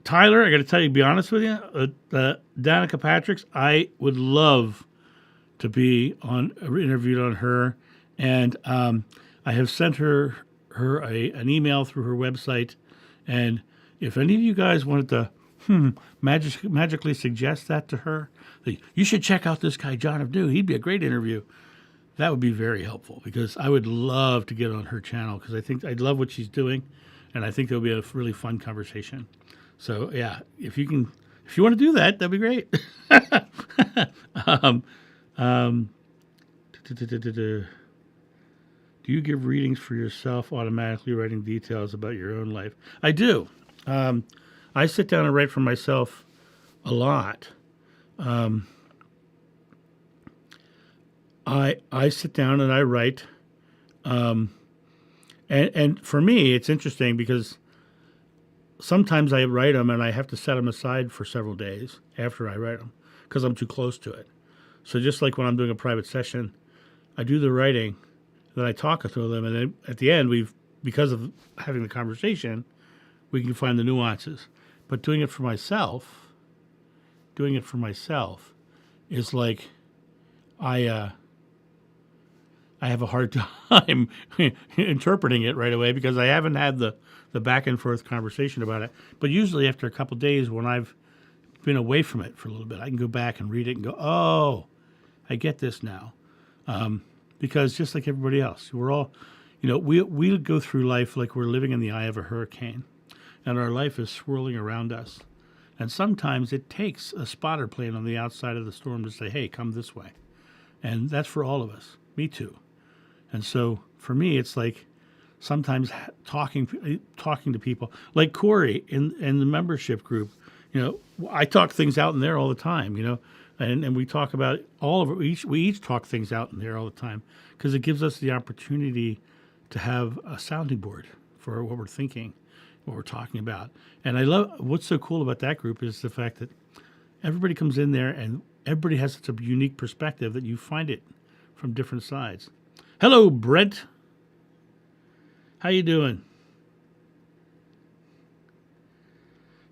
Tyler, I got to tell you, be honest with you, Danica Patrick's, I would love to be interviewed on her, and I have sent her an email through her website, and if any of you guys wanted to magically suggest that to her, that you should check out this guy John of New, he'd be a great interview. That would be very helpful, because I would love to get on her channel, because I think I'd love what she's doing, and I think there'll be a really fun conversation. So yeah, if you want to do that, that'd be great. Do you give readings for yourself, automatically writing details about your own life? I do. I sit down and write for myself a lot. I sit down and I write. And for me, it's interesting because sometimes I write them and I have to set them aside for several days after I write them because I'm too close to it. So just like when I'm doing a private session, I do the writing, then I talk to them, and then at the end, because of having the conversation, we can find the nuances. But doing it for myself is like I have a hard time interpreting it right away because I haven't had the back and forth conversation about it. But usually after a couple of days when I've been away from it for a little bit, I can go back and read it and go, oh, I get this now. Because just like everybody else, we're all, we go through life like we're living in the eye of a hurricane, and our life is swirling around us. And sometimes it takes a spotter plane on the outside of the storm to say, hey, come this way. And that's for all of us, me too. And so for me, it's like sometimes talking to people, like Corey in the membership group. I talk things out in there all the time, and we talk about all of it. We each talk things out in there all the time because it gives us the opportunity to have a sounding board for what we're thinking, what we're talking about. And I love what's so cool about that group is the fact that everybody comes in there and everybody has such a unique perspective that you find it from different sides. Hello, Brent. How you doing?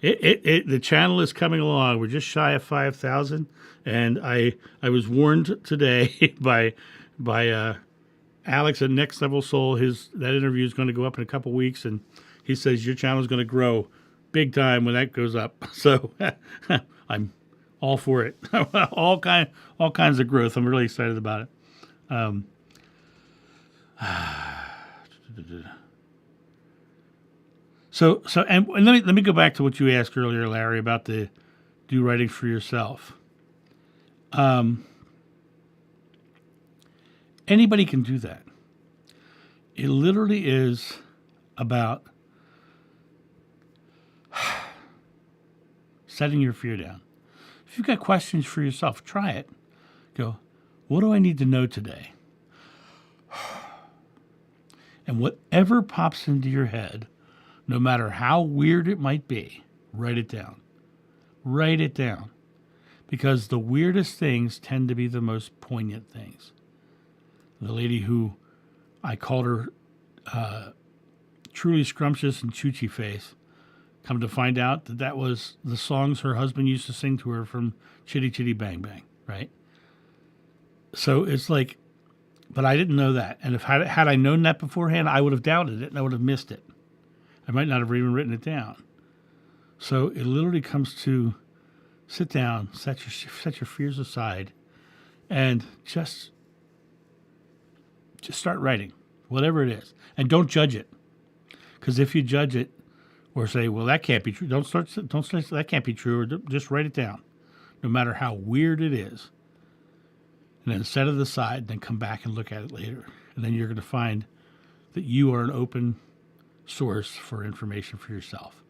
The channel is coming along. We're just shy of 5,000, and I was warned today by Alex at Next Level Soul. That interview is going to go up in a couple weeks, and he says your channel is going to grow big time when that goes up. So I'm all for it. all kinds of growth. I'm really excited about it. So and let me go back to what you asked earlier, Larry, about the do writing for yourself. Anybody can do that. It literally is about setting your fear down. If you've got questions for yourself, try it. Go, what do I need to know today? And whatever pops into your head, no matter how weird it might be, write it down. Write it down. Because the weirdest things tend to be the most poignant things. The lady who I called her truly scrumptious and choochie face, come to find out that was the songs her husband used to sing to her from Chitty Chitty Bang Bang, right? So it's like, but I didn't know that. And if had I known that beforehand, I would have doubted it and I would have missed it. I might not have even written it down. So it literally comes to sit down, set your fears aside, and just start writing, whatever it is. And don't judge it. Because if you judge it or say, well, that can't be true, don't start that can't be true, or just write it down, no matter how weird it is. And then set it aside, then come back and look at it later. And then you're going to find that you are an open source for information for yourself.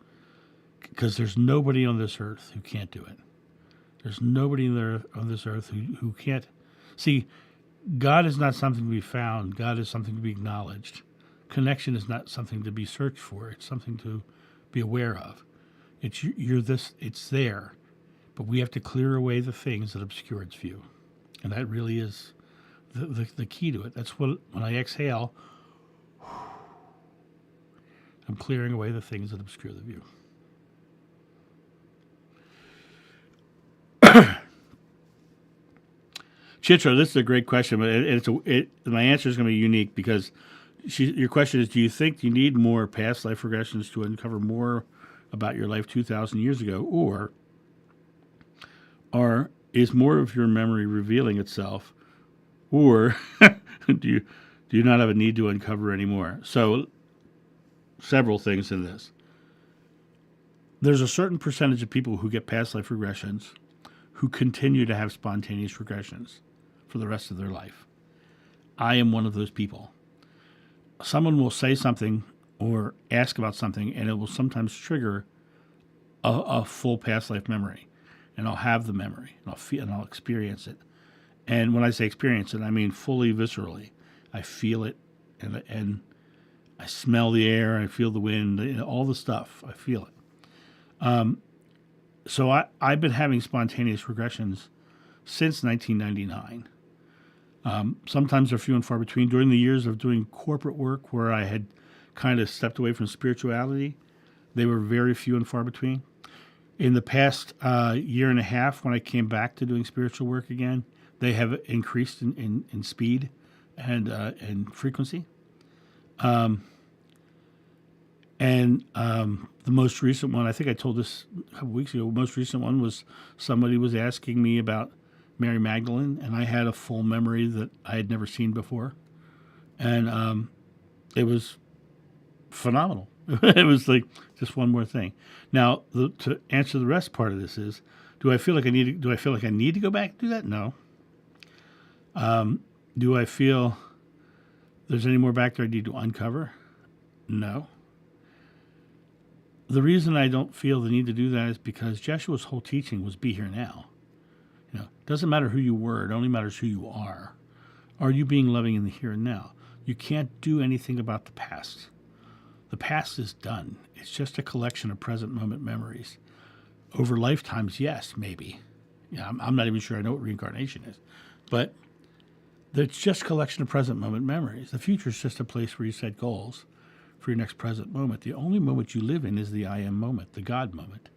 Because there's nobody on this earth who can't do it. There's nobody on this earth who can't. See, God is not something to be found. God is something to be acknowledged. Connection is not something to be searched for. It's something to be aware of. It's there. But we have to clear away the things that obscure its view. And that really is the key to it. That's what, when I exhale, I'm clearing away the things that obscure the view. Chitra, this is a great question, but my answer is going to be unique because your question is, do you think you need more past life regressions to uncover more about your life 2,000 years ago, or is more of your memory revealing itself, or do you not have a need to uncover anymore? So, several things in this. There's a certain percentage of people who get past life regressions who continue to have spontaneous regressions for the rest of their life. I am one of those people. Someone will say something or ask about something, and it will sometimes trigger a full past life memory. And I'll have the memory, and I'll feel, and I'll experience it. And when I say experience it, I mean fully viscerally. I feel it, and I smell the air, I feel the wind, all the stuff. I feel it. So I've been having spontaneous regressions since 1999. Sometimes they're few and far between. During the years of doing corporate work where I had kind of stepped away from spirituality, they were very few and far between. In the past year and a half, when I came back to doing spiritual work again, they have increased in speed and frequency. The most recent one, I think I told this a couple weeks ago, the most recent one was somebody was asking me about Mary Magdalene, and I had a full memory that I had never seen before. And it was phenomenal. It was like just one more thing. Now, to answer the rest part of this is, do I feel like I need to go back and do that? No. Do I feel there's any more back there I need to uncover? No. The reason I don't feel the need to do that is because Jeshua's whole teaching was be here now. It doesn't matter who you were, it only matters who you are. Are you being loving in the here and now? You can't do anything about the past. The past is done. It's just a collection of present moment memories. Over lifetimes, yes, maybe. I'm not even sure I know what reincarnation is. But it's just a collection of present moment memories. The future is just a place where you set goals for your next present moment. The only moment you live in is the I am moment, the God moment.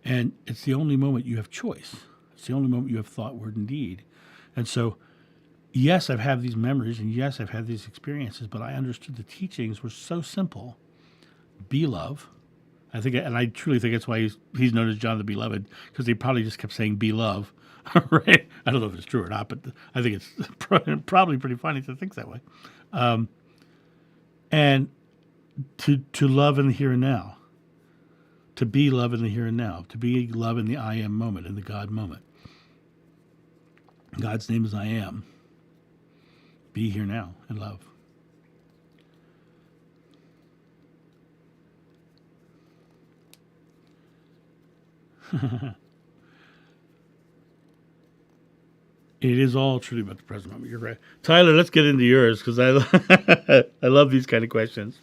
And it's the only moment you have choice. It's the only moment you have thought, word, and deed. And so, yes, I've had these memories, and yes, I've had these experiences, but I understood the teachings were so simple. Be love. I think, and I truly think that's why he's known as John the Beloved, because they probably just kept saying be love. Right? I don't know if it's true or not, but I think it's probably pretty funny to think that way. And to love in the here and now. To be love in the here and now. To be love in the I am moment, in the God moment. God's name is I am. Be here now and love. It is all truly about the present moment. You're right. Tyler, let's get into yours because I love these kind of questions.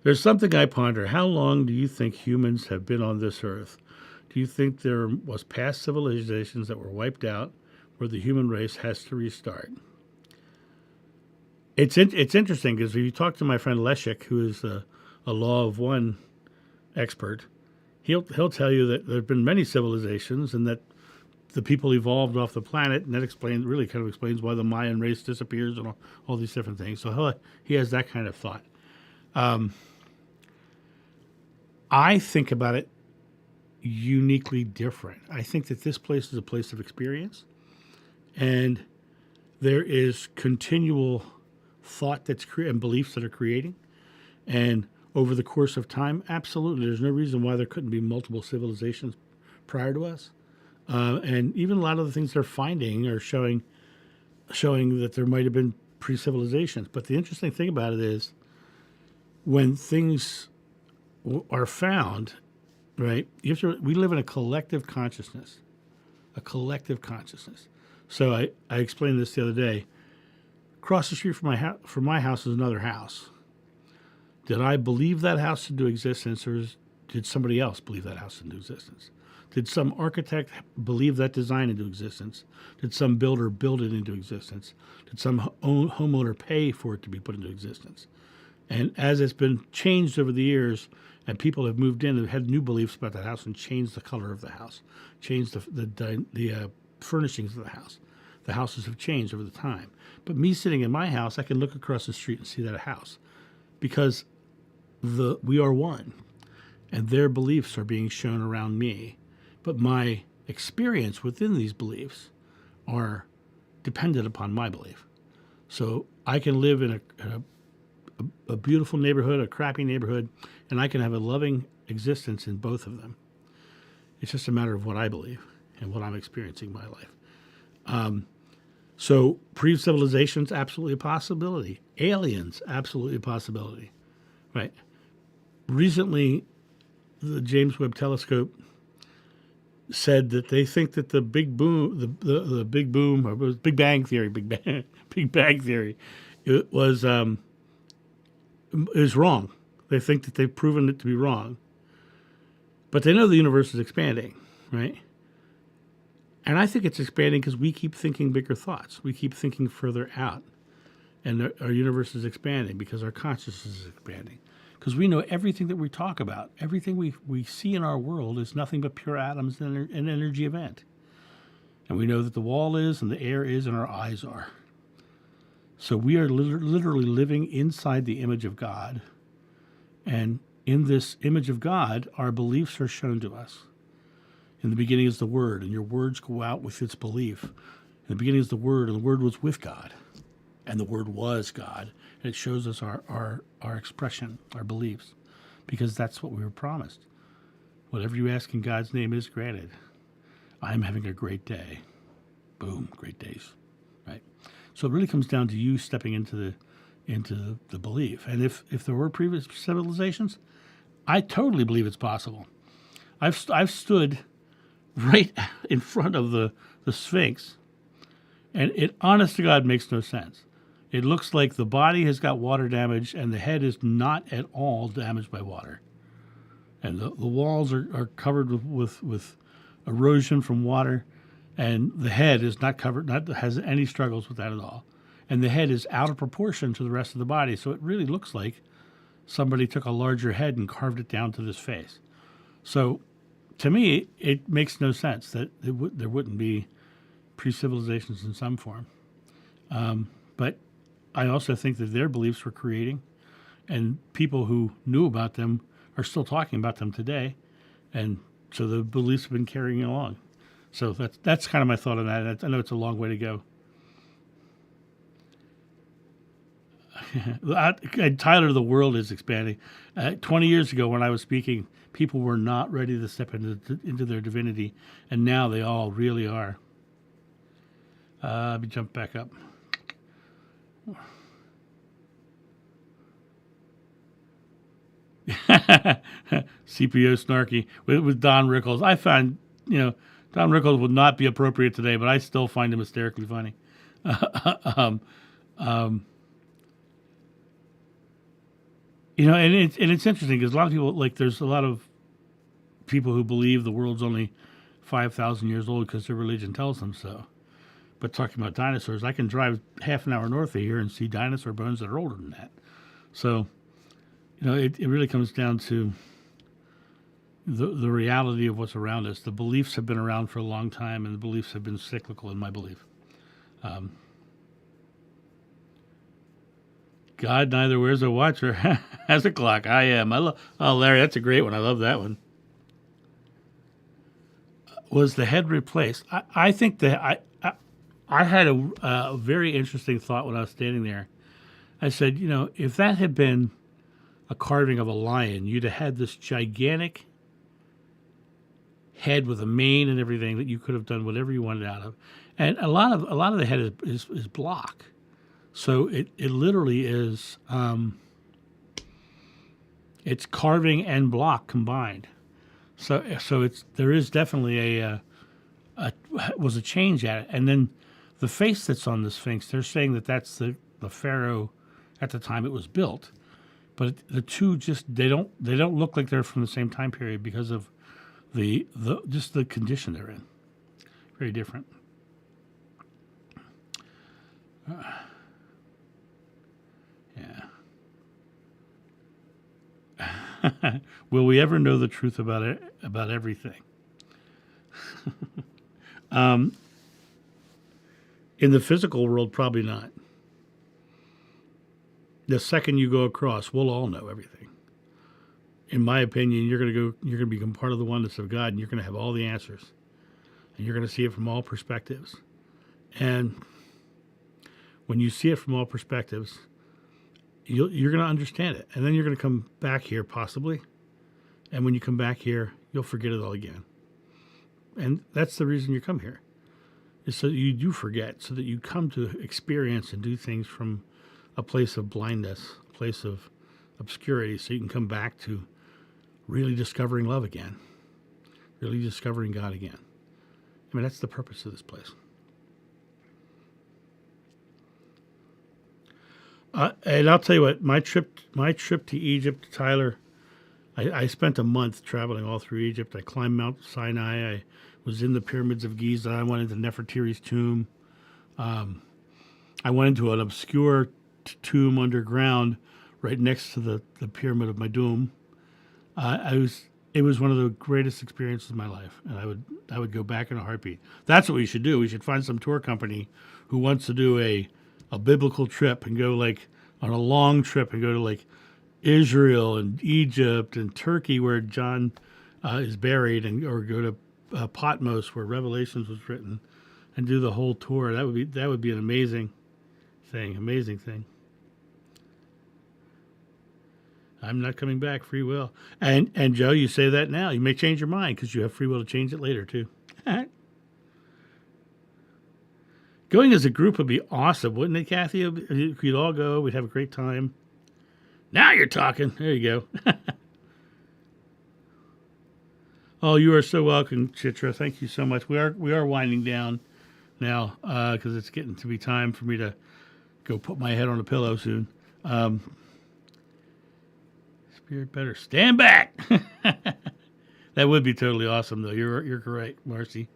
There's something I ponder. How long do you think humans have been on this earth? Do you think there was past civilizations that were wiped out where the human race has to restart? It's interesting because if you talk to my friend Leszek, who is a law of one expert, he'll tell you that there have been many civilizations and that the people evolved off the planet, and that really kind of explains why the Mayan race disappears and all these different things. So he has that kind of thought. I think about it uniquely different. I think that this place is a place of experience, and there is continual thought and beliefs that are creating. And over the course of time, absolutely, there's no reason why there couldn't be multiple civilizations prior to us. And even a lot of the things they're finding are showing that there might have been pre-civilizations. But the interesting thing about it is when things are found, right, we live in a collective consciousness. So I explained this the other day. Across the street from my house is another house. Did I believe that house into existence, or did somebody else believe that house into existence? Did some architect believe that design into existence? Did some builder build it into existence? Did some homeowner pay for it to be put into existence? And as it's been changed over the years, and people have moved in and had new beliefs about that house and changed the color of the house, changed the furnishings of the houses have changed over the time. But me sitting in my house, I can look across the street and see that house because we are one, and their beliefs are being shown around me. But my experience within these beliefs are dependent upon my belief. So I can live in a beautiful neighborhood, a crappy neighborhood, and I can have a loving existence in both of them. It's just a matter of what I believe and what I'm experiencing in my life. So pre-civilizations, absolutely a possibility. Aliens, absolutely a possibility. Right. Recently, the James Webb Telescope said that they think that the big boom, the big boom, or it was Big Bang Theory, Big Bang Theory, it was is wrong. They think that they've proven it to be wrong, but they know the universe is expanding, right? And I think it's expanding because we keep thinking bigger thoughts. We keep thinking further out, and our universe is expanding because our consciousness is expanding. Because we know everything that we talk about, everything we see in our world is nothing but pure atoms and an energy event. And we know that the wall is, and the air is, and our eyes are. So we are literally living inside the image of God. And in this image of God, our beliefs are shown to us. In the beginning is the Word, and your words go out with its belief. In the beginning is the Word, and the Word was with God. And the Word was God. And it shows us our expression, our beliefs, because that's what we were promised. Whatever you ask in God's name is granted. I'm having a great day. Boom, great days, right? So it really comes down to you stepping into the belief. And if there were previous civilizations, I totally believe it's possible. I've stood right in front of the Sphinx, and it, honest to God, makes no sense. It looks like the body has got water damage, and the head is not at all damaged by water. And the walls are covered with erosion from water, and the head is not covered, has any struggles with that at all. And the head is out of proportion to the rest of the body, so it really looks like somebody took a larger head and carved it down to this face. So, to me, it makes no sense that there wouldn't be pre-civilizations in some form. But I also think that their beliefs were creating, and people who knew about them are still talking about them today, and so the beliefs have been carrying along. So that's kind of my thought on that. I know it's a long way to go. Tyler, the world is expanding. 20 years ago when I was speaking, people were not ready to step into their divinity, and now they all really are. Let me jump back up. CPO snarky with Don Rickles. I find, Don Rickles would not be appropriate today, but I still find him hysterically funny. um, um, and it's interesting because a lot of people, like, there's a lot of people who believe the world's only 5,000 years old because their religion tells them so. But talking about dinosaurs, I can drive half an hour north of here and see dinosaur bones that are older than that. So, it really comes down to the reality of what's around us. The beliefs have been around for a long time, and the beliefs have been cyclical in my belief. God neither wears a watch or has a clock. I am. Larry, that's a great one. I love that one. Was the head replaced? I think that I had a very interesting thought when I was standing there. I said, if that had been a carving of a lion, you'd have had this gigantic head with a mane and everything that you could have done whatever you wanted out of. And a lot of the head is block. So it literally is it's carving and block combined. So there is definitely a change at it. And then the face that's on the Sphinx, they're saying that that's the pharaoh at the time it was built. But the two they don't look like they're from the same time period because of the condition they're in. Very different. Yeah. Will we ever know the truth about it, about everything? In the physical world, probably not. The second you go across, we'll all know everything. In my opinion, you're going to become part of the oneness of God, and you're going to have all the answers, and you're going to see it from all perspectives. And when you see it from all perspectives, you're going to understand it, and then you're going to come back here possibly, and when you come back here, you'll forget it all again. And that's the reason you come here, is so that you do forget, so that you come to experience and do things from a place of blindness, a place of obscurity, so you can come back to really discovering love again, really discovering God again. I mean, that's the purpose of this place. And I'll tell you what, my trip to Egypt, Tyler, I spent a month traveling all through Egypt. I climbed Mount Sinai. I was in the pyramids of Giza. I went into Nefertiti's tomb. I went into an obscure tomb underground right next to the pyramid of Madum. It was one of the greatest experiences of my life, and I would go back in a heartbeat. That's what we should do. We should find some tour company who wants to do a biblical trip and go like on a long trip and go to like Israel and Egypt and Turkey where John is buried, or go to Patmos where Revelations was written, and do the whole tour. That would be an amazing thing. I'm not coming back, free will. And Joe, you say that now. You may change your mind because you have free will to change it later too. Going as a group would be awesome, wouldn't it, Kathy? We'd all go. We'd have a great time. Now you're talking. There you go. Oh, you are so welcome, Chitra. Thank you so much. We are winding down now because it's getting to be time for me to go put my head on a pillow soon. Spirit better stand back. That would be totally awesome, though. You're correct, Marcy.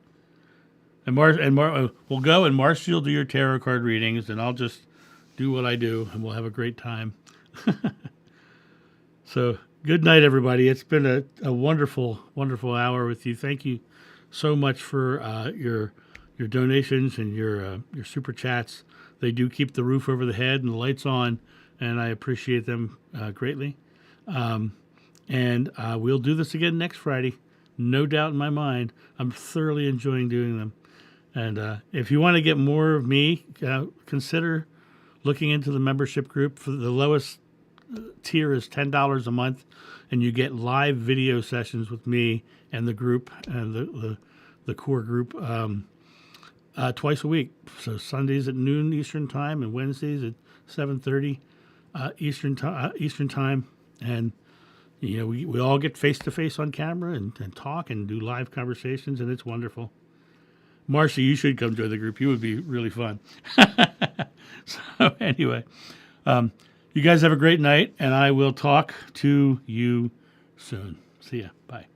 And we'll go, and Marcy will do your tarot card readings, and I'll just do what I do, and we'll have a great time. So, good night, everybody. It's been a wonderful, wonderful hour with you. Thank you so much for your donations and your super chats. They do keep the roof over the head and the lights on, and I appreciate them greatly. And we'll do this again next Friday. No doubt in my mind. I'm thoroughly enjoying doing them. And if you want to get more of me, consider looking into the membership group. For the lowest tier is $10 a month, and you get live video sessions with me and the group and the core group twice a week. So Sundays at noon Eastern time and Wednesdays at 7:30 Eastern time. And We all get face-to-face on camera and talk and do live conversations, and it's wonderful. Marcy, you should come join the group. You would be really fun. So anyway, you guys have a great night, and I will talk to you soon. See ya. Bye.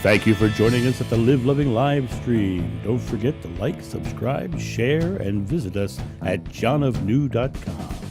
Thank you for joining us at the Live Loving Livestream. Don't forget to like, subscribe, share, and visit us at johnofnew.com.